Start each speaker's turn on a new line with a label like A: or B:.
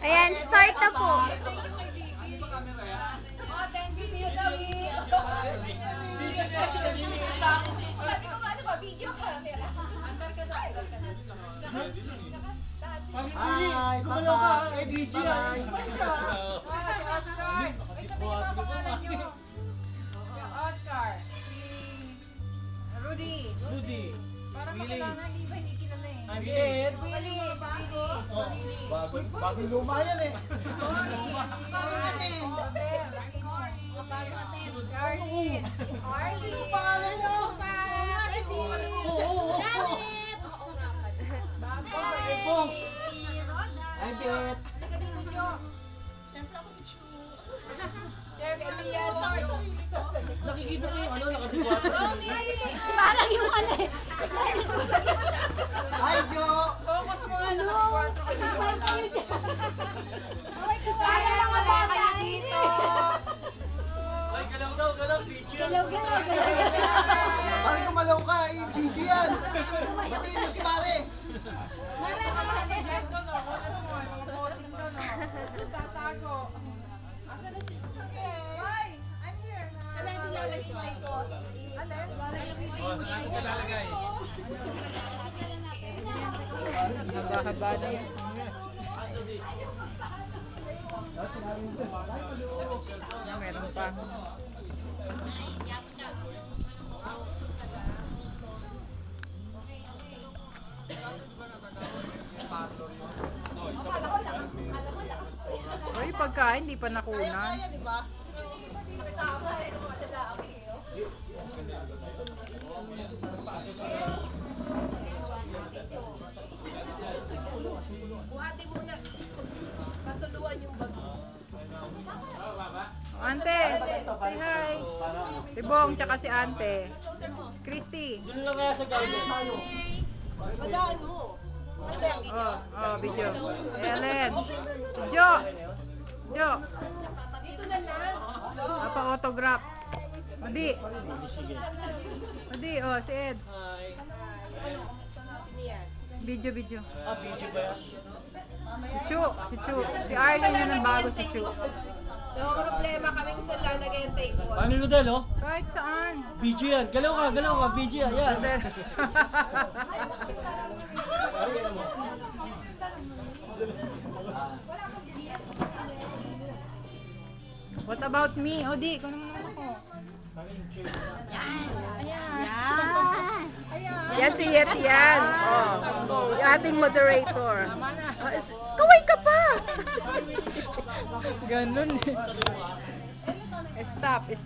A: Ayan, start na po.
B: Thank you, Vicky. Sabi ko nga, ano ba, video camera? Andar ka na.
C: Hi, Papa. Eh, DJ.
B: Hi. Oscar. Ay, sabihin mo ang pangalan nyo. Oscar. Rudy. Parang makilala, hindi kilala eh.
D: Willie.
B: Willie.
C: Bagong luma yan eh.
B: Arlene. Arlene. Pangalan mo pa.
C: Hi, Bet.
B: Siyempre ako si Chu. Chef Elias.
D: Nakikita ko yung ano, nakasikwata sa
A: Parang yung ano eh.
C: Hi, Jo.
B: Focus mo nga nakasquat ka dito.
A: Parang mga bata
B: dito.
D: Ay, galaw, bitch yan.
C: Parang gumalaw ka. Eh, DJ yan. Batiin mo si pare.
B: Jeff doon o. Ano mo? Posing doon o. Tatago. Asan na si Suske? Hi! I'm here na. Saan natin lalagay yung tape? Alin? Lalagay yung tape.
D: Saan ko lalagay?
A: Haba-haba na yun. Meron pa. Ay, pagkain, di pa nakunan.
B: Buhati muna. Patuluan yung bag.
A: Ante, say hi. Si Bong, tsaka si Ante. Christy.
D: Doon lang kaya sa garden.
B: Madaan mo. Ano yung video?
A: Video. Ellen. Jo.
B: Dito na lang.
A: Pa-autograph. Adi, si Ed.
D: Hi.
B: Sino yan?
A: Video.
D: Video ba yan?
A: Si Chu. Si Arlene yun ang bago si Chu.
B: No problema kami kung saan lalagay yung tape mo.
D: Paano Rodel, oh?
A: Kahit saan.
D: BG yan. Galaw ka. BG yan. Yan.
A: What about me? O di, kung naman ako. Yan si Yet yan. Yung ating moderator. Kaway ka pa! Ganun eh. Stop eh.